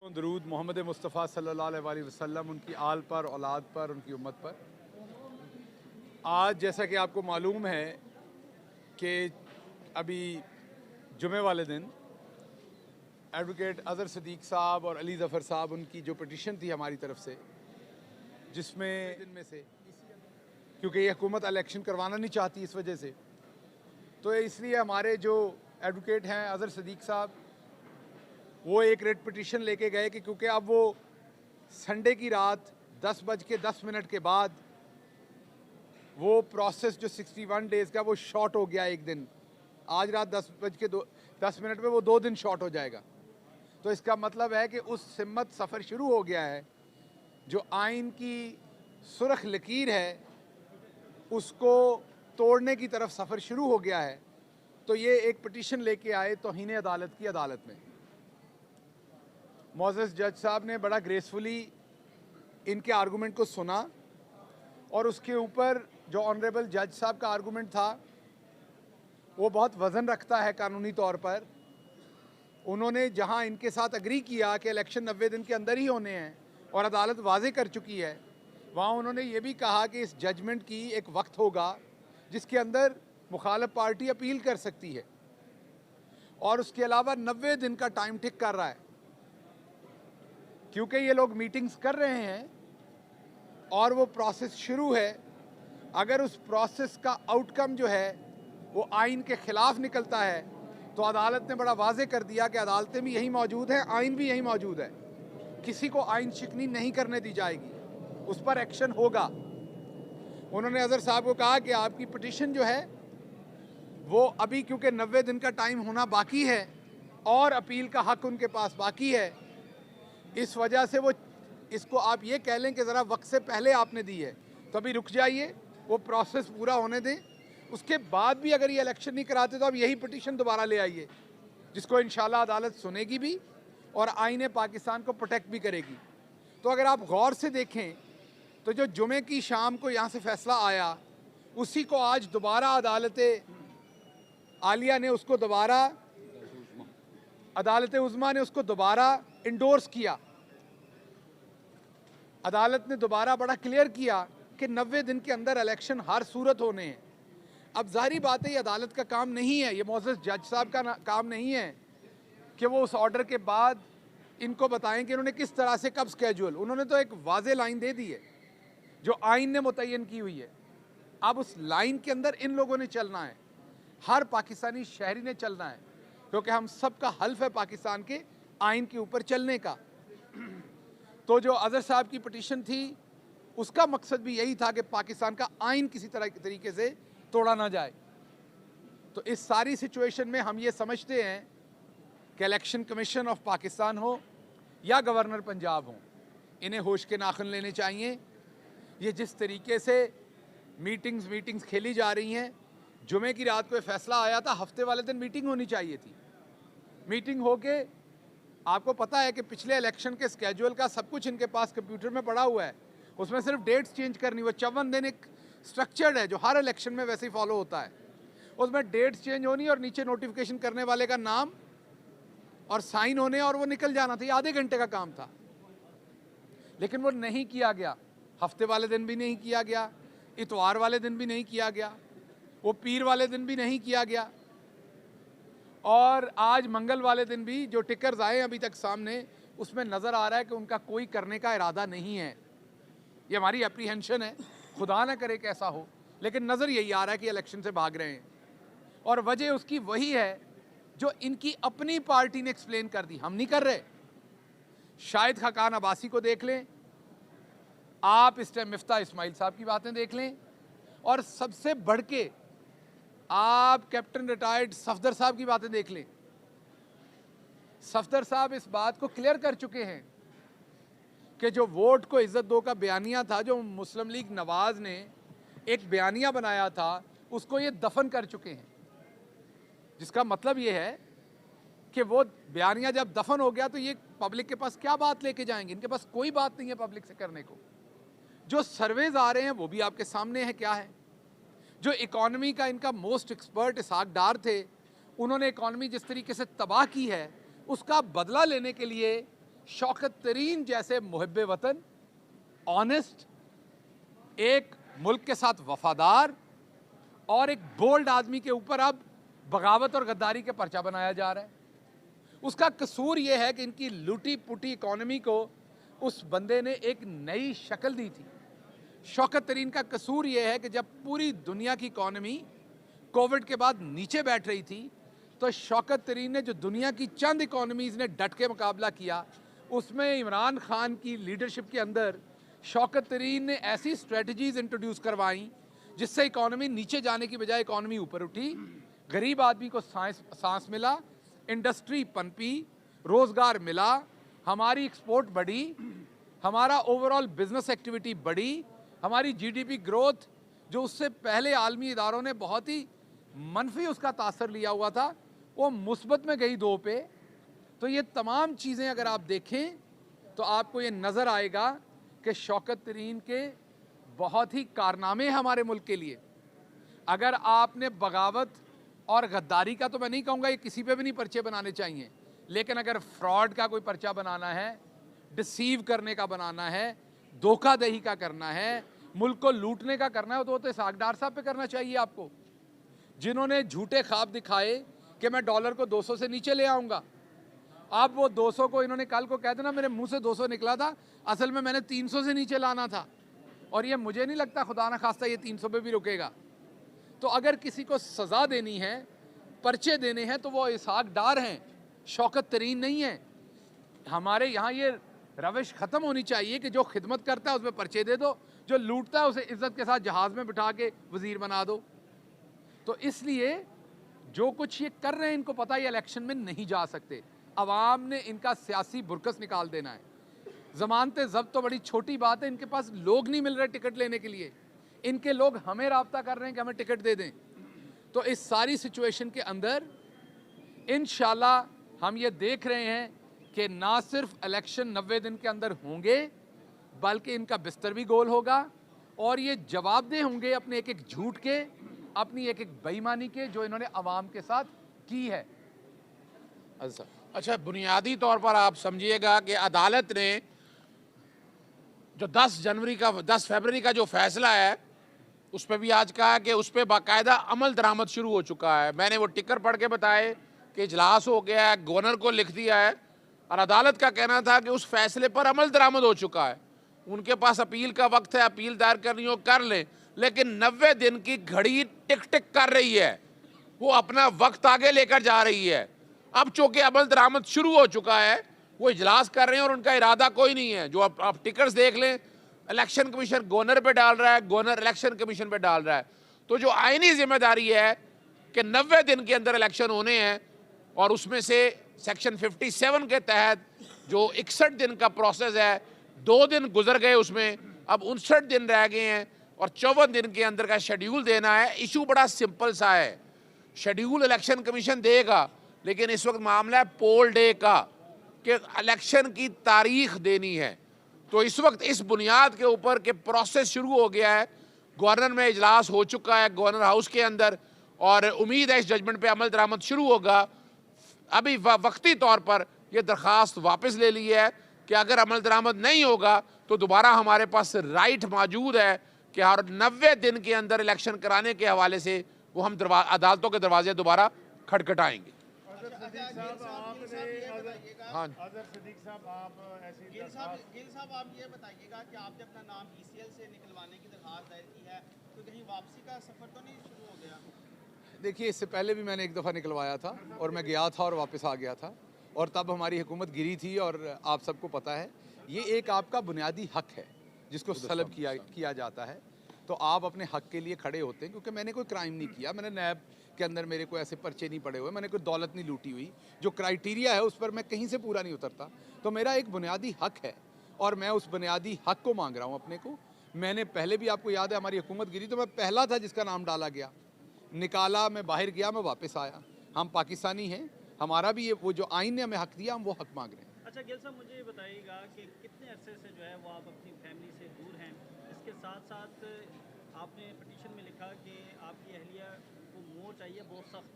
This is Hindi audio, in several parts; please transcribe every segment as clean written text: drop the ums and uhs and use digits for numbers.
दरूद मोहम्मद मुस्तफ़ा सल्लल्लाहु अलैहि वसल्लम, उनकी आल पर, औलाद पर, उनकी उम्मत पर। आज जैसा कि आपको मालूम है कि अभी जुमे वाले दिन एडवोकेट अज़हर सिद्दीक़ साहब और अली ज़फ़र साहब, उनकी जो पिटीशन थी हमारी तरफ से, जिसमें दिन में से क्योंकि ये हुकूमत इलेक्शन करवाना नहीं चाहती इस वजह से, तो इसलिए हमारे जो एडवोकेट हैं अज़हर सिद्दीक़ साहब, वो एक रेट पिटीशन लेके गए कि क्योंकि अब वो संडे की रात 10:10 के बाद वो प्रोसेस जो 61 डेज़ का वो शॉर्ट हो गया एक दिन। आज रात 10:10 में वो 2 दिन शॉर्ट हो जाएगा। तो इसका मतलब है कि उस सिमत सफ़र शुरू हो गया है, जो आइन की सुर्ख लकीर है उसको तोड़ने की तरफ सफ़र शुरू हो गया है। तो ये एक पिटीशन लेके आए तौहीन अदालत की अदालत में। मोअज़्ज़ज़ जज साहब ने बड़ा ग्रेसफुली इनके आर्गूमेंट को सुना और उसके ऊपर जो ऑनरेबल जज साहब का आर्गूमेंट था वो बहुत वज़न रखता है कानूनी तौर पर। उन्होंने जहां इनके साथ अग्री किया कि इलेक्शन 90 दिन के अंदर ही होने हैं और अदालत वाज़े कर चुकी है, वहाँ उन्होंने ये भी कहा कि इस जजमेंट की एक वक्त होगा जिसके अंदर मुखालिफ पार्टी अपील कर सकती है, और उसके अलावा 90 दिन का टाइम टिक कर रहा है। क्योंकि ये लोग मीटिंग्स कर रहे हैं और वो प्रोसेस शुरू है, अगर उस प्रोसेस का आउटकम जो है वो आइन के ख़िलाफ़ निकलता है तो अदालत ने बड़ा वाज़े कर दिया कि अदालतें भी यहीं मौजूद हैं, आइन भी यहीं मौजूद है, किसी को आइन शिकनी नहीं करने दी जाएगी, उस पर एक्शन होगा। उन्होंने अज़हर साहब को कहा कि आपकी पिटीशन जो है वो अभी क्योंकि 90 दिन का टाइम होना बाकी है और अपील का हक़ उनके पास बाकी है, इस वजह से वो इसको आप ये कह लें कि ज़रा वक्त से पहले आपने दी है, तो अभी रुक जाइए, वो प्रोसेस पूरा होने दें। उसके बाद भी अगर ये इलेक्शन नहीं कराते तो आप यही पिटीशन दोबारा ले आइए, जिसको इंशाल्लाह अदालत सुनेगी भी और आईने पाकिस्तान को प्रोटेक्ट भी करेगी। तो अगर आप गौर से देखें तो जो जुमे की शाम को यहाँ से फ़ैसला आया, उसी को आज दोबारा अदालत आलिया ने उसको दोबारा, अदालत उज़्मा ने उसको दोबारा इंडोर्स किया। अदालत ने दोबारा बड़ा क्लियर किया कि 90 दिन के अंदर इलेक्शन हर सूरत होने हैं। अब जाहिर बात है ये अदालत का काम नहीं है, ये मोअज़्ज़ज़ जज साहब का काम नहीं है कि वो उस ऑर्डर के बाद इनको बताएं कि इन्होंने किस तरह से कब स्केड्यूल। उन्होंने तो एक वाज़े लाइन दे दी है जो आइन ने मुतय्यन की हुई है। अब उस लाइन के अंदर इन लोगों ने चलना है, हर पाकिस्तानी शहरी ने चलना है, क्योंकि हम सब का हल्फ है पाकिस्तान के आइन के ऊपर चलने का। तो जो अज़हर साहब की पिटीशन थी उसका मकसद भी यही था कि पाकिस्तान का आइन किसी तरह के तरीके से तोड़ा ना जाए। तो इस सारी सिचुएशन में हम ये समझते हैं कि इलेक्शन कमीशन ऑफ पाकिस्तान हो या गवर्नर पंजाब हो, इन्हें होश के नाखुन लेने चाहिए। ये जिस तरीके से मीटिंग्स खेली जा रही हैं, जुमे की रात को फैसला आया था, हफ्ते वाले दिन मीटिंग होनी चाहिए थी। मीटिंग होके आपको पता है कि पिछले इलेक्शन के स्केड्यूल का सब कुछ इनके पास कंप्यूटर में पड़ा हुआ है, उसमें सिर्फ डेट्स चेंज करनी। वो 54 दिन एक स्ट्रक्चर्ड है जो हर इलेक्शन में वैसे ही फॉलो होता है। उसमें डेट्स चेंज होनी और नीचे नोटिफिकेशन करने वाले का नाम और साइन होने और वो निकल जाना था। ये आधे घंटे का काम था, लेकिन वो नहीं किया गया। हफ्ते वाले दिन भी नहीं किया गया, इतवार वाले दिन भी नहीं किया गया, वो पीर वाले दिन भी नहीं किया गया, और आज मंगल वाले दिन भी जो टिकर्स आए अभी तक सामने, उसमें नज़र आ रहा है कि उनका कोई करने का इरादा नहीं है। ये हमारी एप्रीहेंशन है, खुदा ना करे कैसा हो, लेकिन नज़र यही आ रहा है कि इलेक्शन से भाग रहे हैं। और वजह उसकी वही है जो इनकी अपनी पार्टी ने एक्सप्लेन कर दी, हम नहीं कर रहे। शाहिद खाकान अब्बासी को देख लें आप, इस टाइम मिफ्ता इस्माइल साहब की बातें देख लें, और सबसे बढ़ के आप कैप्टन रिटायर्ड सफदर साहब की बातें देख लें। सफदर साहब इस बात को क्लियर कर चुके हैं कि जो वोट को इज्जत दो का बयानिया था, जो मुस्लिम लीग नवाज ने एक बयानिया बनाया था, उसको ये दफन कर चुके हैं। जिसका मतलब ये है कि वो बयानिया जब दफन हो गया तो ये पब्लिक के पास क्या बात लेके जाएंगे, इनके पास कोई बात नहीं है पब्लिक से करने को। जो सर्वेज आ रहे हैं वो भी आपके सामने है क्या है। जो इकॉनमी का इनका मोस्ट एक्सपर्ट इसहाक डार थे, उन्होंने इकॉनमी जिस तरीके से तबाह की है उसका बदला लेने के लिए शौकत तरीन जैसे मुहिब्बे वतन, ऑनेस्ट, एक मुल्क के साथ वफादार और एक बोल्ड आदमी के ऊपर अब बगावत और गद्दारी के पर्चा बनाया जा रहा है। उसका कसूर यह है कि इनकी लूटी पुटी इकॉनमी को उस बंदे ने एक नई शक्ल दी थी। शौकत तरीन का कसूर यह है कि जब पूरी दुनिया की इकॉनमी कोविड के बाद नीचे बैठ रही थी, तो शौकत तरीन ने जो दुनिया की चंद इकॉनमीज़ ने डट के मुकाबला किया, उसमें इमरान खान की लीडरशिप के अंदर शौकत तरीन ने ऐसी स्ट्रेटजीज इंट्रोड्यूस करवाई जिससे इकॉनमी नीचे जाने की बजाय इकॉनमी ऊपर उठी, गरीब आदमी को सांस मिला, इंडस्ट्री पनपी, रोज़गार मिला, हमारी एक्सपोर्ट बढ़ी, हमारा ओवरऑल बिजनेस एक्टिविटी बढ़ी, हमारी जीडीपी ग्रोथ जो उससे पहले आलमी इदारों ने बहुत ही मनफी उसका तासर लिया हुआ था, वो मुस्बत में गई 2 पे। तो ये तमाम चीज़ें अगर आप देखें तो आपको ये नज़र आएगा कि शौकत तरीन के बहुत ही कारनामे हैं हमारे मुल्क के लिए। अगर आपने बगावत और गद्दारी का, तो मैं नहीं कहूँगा ये किसी पे भी नहीं पर्चे बनाने चाहिए, लेकिन अगर फ्रॉड का कोई पर्चा बनाना है, डिसीव करने का बनाना है, धोखाधड़ी का करना है, मुल्क को लूटने का करना है, तो इसहाक डार साहब पे करना चाहिए आपको, जिन्होंने झूठे ख्वाब दिखाए कि मैं डॉलर को 200 से नीचे ले आऊँगा। अब वो 200 को इन्होंने कल को कह देना मेरे मुंह से 200 निकला था, असल में मैंने 300 से नीचे लाना था, और ये मुझे नहीं लगता खुदा ना खास्ता ये 300 पे भी रुकेगा। तो अगर किसी को सज़ा देनी है, पर्चे देने हैं, तो वो इसहाक डार हैं, शौकत तरीन नहीं है। हमारे यहाँ ये रविश ख़त्म होनी चाहिए कि जो खिदमत करता है उसमें पर्चे दे दो, जो लूटता है उसे इज़्ज़त के साथ जहाज़ में बिठा के वज़ीर बना दो। तो इसलिए जो कुछ ये कर रहे हैं, इनको पता है इलेक्शन में नहीं जा सकते, अवाम ने इनका सियासी बुरकस निकाल देना है। ज़मानते ज़ब्त तो बड़ी छोटी बात है, इनके पास लोग नहीं मिल रहे टिकट लेने के लिए, इनके लोग हमें राब्ता कर रहे हैं कि हमें टिकट दे दें। तो इस सारी सिचुएशन के अंदर इंशाल्लाह हम ये देख रहे हैं कि ना सिर्फ इलेक्शन 90 दिन के अंदर होंगे, बल्कि इनका बिस्तर भी गोल होगा और ये जवाबदेह होंगे अपने एक एक झूठ के, अपनी एक एक बेईमानी के जो इन्होंने अवाम के साथ की है। अच्छा, बुनियादी तौर पर आप समझिएगा कि अदालत ने जो 10 फरवरी का जो फैसला है, उस पर भी आज कहा कि उस पर बाकायदा अमल दरामद शुरू हो चुका है। मैंने वो टिकर पढ़ के बताए कि इजलास हो गया है, गवर्नर को लिख दिया है, और अदालत का कहना था कि उस फैसले पर अमल दरामद हो चुका है। उनके पास अपील का वक्त है, अपील दायर करनी हो कर लें, लेकिन 90 दिन की घड़ी टिक टिक कर रही है, वो अपना वक्त आगे लेकर जा रही है। अब चूंकि अमल दरामद शुरू हो चुका है, वो इजलास कर रहे हैं और उनका इरादा कोई नहीं है। जो आप टिकट्स देख लें, इलेक्शन कमीशन गवर्नर पे डाल रहा है, गवर्नर इलेक्शन कमीशन पे डाल रहा है। तो जो आईनी जिम्मेदारी है कि 90 दिन के अंदर इलेक्शन होने हैं, और उसमें से सेक्शन 57 के तहत जो 61 दिन का प्रोसेस है, 2 दिन गुजर गए, उसमें अब 59 दिन रह गए हैं और 54 दिन के अंदर का शेड्यूल देना है। इशू बड़ा सिंपल सा है, शेड्यूल इलेक्शन कमीशन देगा, लेकिन इस वक्त मामला है पोल डे का, कि इलेक्शन की तारीख देनी है। तो इस वक्त इस बुनियाद के ऊपर कि प्रोसेस शुरू हो गया है, गवर्नर में इजलास हो चुका है गवर्नर हाउस के अंदर, और उम्मीद है इस जजमेंट पे अमल दरामद शुरू होगा। अभी वक्ती तौर पर यह दरख्वास्त वापस ले ली है कि अगर अमल दरामद नहीं होगा तो दोबारा हमारे पास राइट मौजूद है कि हर 90 दिन के अंदर इलेक्शन कराने के हवाले से वो हम अदालतों के दरवाजे दोबारा खटखटाएंगे। हाँ, गिल साहब आप ये बताइएगा कि आपने अपना नाम ECL से निकलवाने की दरख्वास्त दायर की है, तो कहीं वापसी का सफर तो नहीं शुरू हो गया? देखिए, इससे पहले भी मैंने एक दफ़ा निकलवाया था और मैं गया था और वापस आ गया था, और तब हमारी हुकूमत गिरी थी, और आप सबको पता है ये एक आपका बुनियादी हक है जिसको सलब किया जाता है। तो आप अपने हक के लिए खड़े होते हैं, क्योंकि मैंने कोई क्राइम नहीं किया, मैंने नैब के अंदर मेरे को ऐसे पर्चे नहीं पड़े हुए, मैंने कोई दौलत नहीं लूटी हुई, जो क्राइटेरिया है उस पर मैं कहीं से पूरा नहीं उतरता। तो मेरा एक बुनियादी हक है और मैं उस बुनियादी हक को मांग रहा हूँ अपने को। मैंने पहले भी, आपको याद है, हमारी हुकूमत गिरी तो मैं पहला था जिसका नाम डाला गया, निकाला, मैं बाहर गया, मैं वापस आया। हम पाकिस्तानी हैं, हमारा भी ये वो जो आइन ने हमें हक दिया, हम वो हक मांग रहे हैं। अच्छा गिल साहब, मुझे ये बताइएगा कि कितने अरसे से जो है वो आप अपनी फैमिली से दूर हैं? इसके साथ साथ आपने पिटीशन में लिखा कि आपकी अहलिया को मोह चाहिए, बहुत सख्त,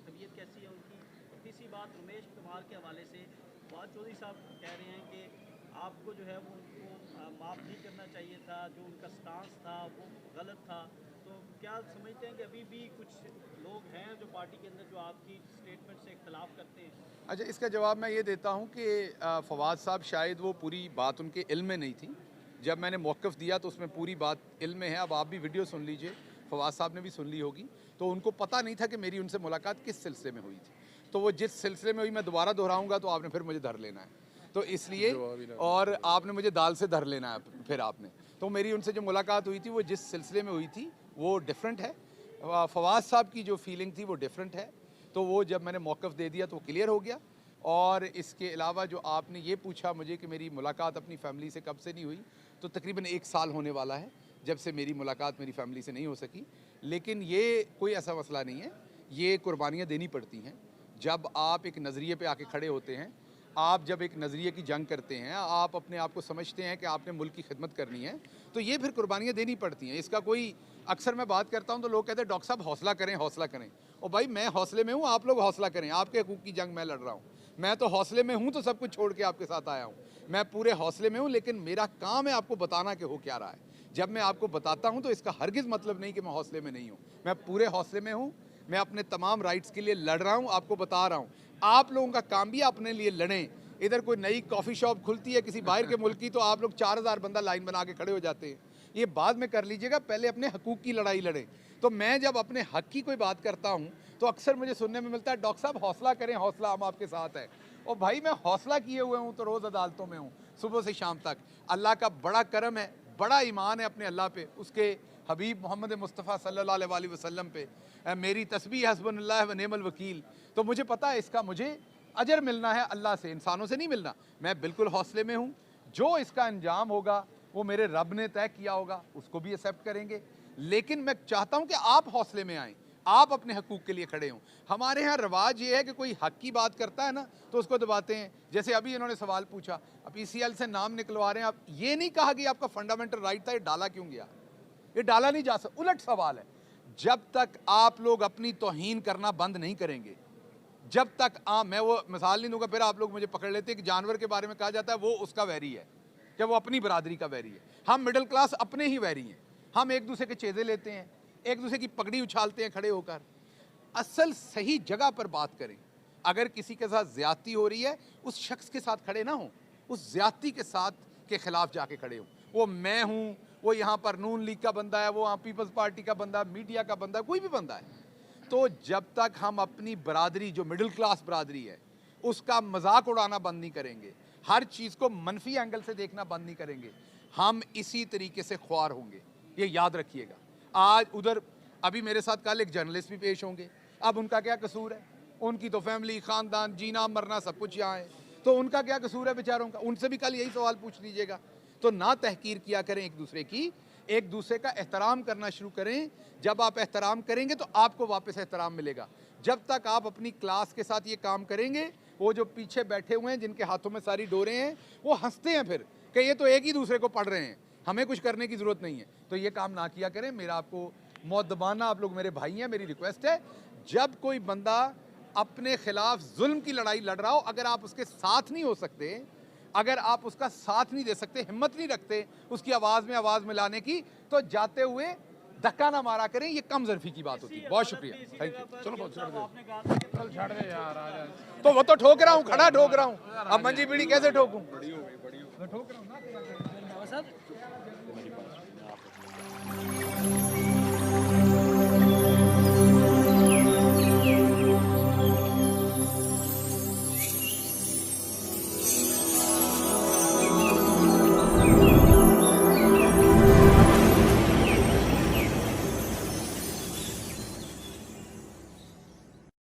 तबीयत कैसी है उनकी? तीसरी बात, रमेश कुमार के हवाले से फवाद चौधरी साहब कह रहे हैं कि आपको जो है वो उनको माफ़ नहीं करना चाहिए था, जो उनका स्टांस था वो गलत था। तो क्या समझते हैं कि अभी भी कुछ लोग हैं जो पार्टी के अंदर जो आपकी स्टेटमेंट से इख्तलाफ करते हैं? अच्छा, इसका जवाब मैं ये देता हूँ कि फवाद साहब शायद वो पूरी बात उनके इल्म में नहीं थी। जब मैंने मौक़िफ़ दिया तो उसमें पूरी बात इल्म में है। अब आप भी वीडियो सुन लीजिए, फवाद साहब ने भी सुन ली होगी। तो उनको पता नहीं था कि मेरी उनसे मुलाकात किस सिलसिले में हुई थी। तो वो जिस सिलसिले में हुई मैं दोबारा दोहराऊँगा तो आपने फिर मुझे धर लेना है, तो इसलिए, और आपने मुझे दाल से धर लेना है फिर आपने। तो मेरी उनसे जो मुलाकात हुई थी वो जिस सिलसिले में हुई थी वो डिफरेंट है। फवाद साहब की जो फीलिंग थी वो डिफरेंट है। तो वो जब मैंने मौक़िफ़ दे दिया तो वो क्लियर हो गया। और इसके अलावा जो आपने ये पूछा मुझे कि मेरी मुलाकात अपनी फ़ैमिली से कब से नहीं हुई, तो तकरीबन 1 साल होने वाला है जब से मेरी मुलाकात मेरी फ़ैमिली से नहीं हो सकी। लेकिन ये कोई ऐसा मसला नहीं है, ये कुर्बानियाँ देनी पड़ती हैं। जब आप एक नज़रिए पे आके खड़े होते हैं, आप जब एक नज़रिए की जंग करते हैं, आप अपने आप को समझते हैं कि आपने मुल्क की खिदमत करनी है, तो ये फिर कुर्बानियाँ देनी पड़ती हैं। इसका कोई, अक्सर मैं बात करता हूँ तो लोग कहते हैं डॉक्टर साहब हौसला करें, हौसला करें। और भाई मैं हौसले में हूँ, आप लोग हौसला करें। आपके हकूक़ की जंग मैं लड़ रहा हूँ, मैं तो हौसले में हूँ तो सब कुछ छोड़ के आपके साथ आया हूँ। मैं पूरे हौसले में हूँ, लेकिन मेरा काम है आपको बताना कि हो क्या रहा है। जब मैं आपको बताता हूँ तो इसका हरगिज़ मतलब नहीं कि मैं हौसले में नहीं हूँ। मैं पूरे हौसले में हूँ, मैं अपने तमाम राइट्स के लिए लड़ रहा हूँ, आपको बता रहा हूँ। आप लोगों का काम भी अपने लिए लड़ें। इधर कोई नई कॉफ़ी शॉप खुलती है किसी बाहर के मुल्क की, तो आप लोग 4000 बंदा लाइन बना के खड़े हो जाते हैं। ये बाद में कर लीजिएगा, पहले अपने हकूक़ की लड़ाई लड़ें। तो मैं जब अपने हक़ की कोई बात करता हूँ तो अक्सर मुझे सुनने में मिलता है डॉक्टर साहब हौसला करें, हौसला, हम आपके साथ हैं। और भाई मैं हौसला किए हुए हूँ तो रोज़ अदालतों में हूँ सुबह से शाम तक। अल्लाह का बड़ा करम है, बड़ा ईमान है अपने अल्लाह पे, उसके हबीब मोहम्मद मुस्तफ़ा सल्लल्लाहु अलैहि वसल्लम पे। मेरी तस्बीह हस्बुनल्लाह व निअमल वकील। तो मुझे पता है इसका मुझे अजर मिलना है अल्लाह से, इंसानों से नहीं मिलना। मैं बिल्कुल हौसले में हूँ। जो इसका अंजाम होगा वो मेरे रब ने तय किया होगा, उसको भी एक्सेप्ट करेंगे। लेकिन मैं चाहता हूँ कि आप हौसले में आएँ, आप अपने हकूक़ के लिए खड़े हों। हमारे यहाँ रवाज ये है कि कोई हक़ की बात करता है ना तो उसको दबाते हैं। जैसे अभी इन्होंने सवाल पूछा, अब PCL से नाम निकलवा रहे हैं, आप ये नहीं कहा कि आपका फंडामेंटल राइट था, ये डाला क्यों गया? ये डाला नहीं जा सकता। उलट सवाल है, जब तक आप लोग अपनी तौहीन करना बंद नहीं करेंगे, जब तक मैं वो मिसाल नहीं दूंगा फिर आप लोग मुझे पकड़ लेते हैं कि जानवर के बारे में कहा जाता है वो उसका वैरी है, कि वो अपनी बरादरी का वैरी है। हम मिडिल क्लास अपने ही वैरी हैं। हम एक दूसरे के चेज़े लेते हैं, एक दूसरे की पगड़ी उछालते हैं खड़े होकर। असल सही जगह पर बात करें। अगर किसी के साथ ज़्यादती हो रही है, उस शख्स के साथ खड़े ना हो, उस ज़्यादती के साथ के ख़िलाफ़ जाके खड़े हो। वो मैं हूँ, वो यहाँ पर नून लीग का बंदा है, वो वहाँ पीपल्स पार्टी का बंदा, मीडिया का बंदा, कोई भी बंदा है। तो जब तक हम अपनी बरादरी जो मिडिल क्लास बरादरी है उसका मजाक उड़ाना बंद नहीं करेंगे, हर चीज़ को मनफी एंगल से देखना बंद नहीं करेंगे, हम इसी तरीके से ख्वार होंगे। ये याद रखिएगा। आज उधर अभी मेरे साथ कल एक जर्नलिस्ट भी पेश होंगे। अब उनका क्या कसूर है? उनकी तो फैमिली, ख़ानदान, जीना मरना सब कुछ यहाँ है, तो उनका क्या कसूर है बेचारों का? उनसे भी कल यही सवाल पूछ लीजिएगा। तो ना तहकीर किया करें एक दूसरे की, एक दूसरे का एहतराम करना शुरू करें। जब आप एहतराम करेंगे तो आपको वापस एहतराम मिलेगा। जब तक आप अपनी क्लास के साथ ये काम करेंगे, वो जो पीछे बैठे हुए हैं जिनके हाथों में सारी डोरें हैं, वो हंसते हैं फिर कि ये तो एक ही दूसरे को पढ़ रहे हैं, हमें कुछ करने की ज़रूरत नहीं है। तो ये काम ना किया करें। मेरा आपको मुअद्दबाना, आप लोग मेरे भाई हैं, मेरी रिक्वेस्ट है, जब कोई बंदा अपने खिलाफ जुल्म की लड़ाई लड़ रहा हो, अगर आप उसके साथ नहीं हो सकते, अगर आप उसका साथ नहीं दे सकते, हिम्मत नहीं रखते उसकी आवाज़ में आवाज़ मिलाने की, तो जाते हुए धक्का ना मारा करें। ये कम ज़रफ़ी की बात होती है। बहुत शुक्रिया, थैंक यू। चलो बहुत चल छाड़ दे यार, आ जा। तो वो तो ठोक रहा हूँ, खड़ा ठोक रहा हूँ, अब मंजी बीड़ी कैसे ठोकूँ? ठोक रहा हूँ ना।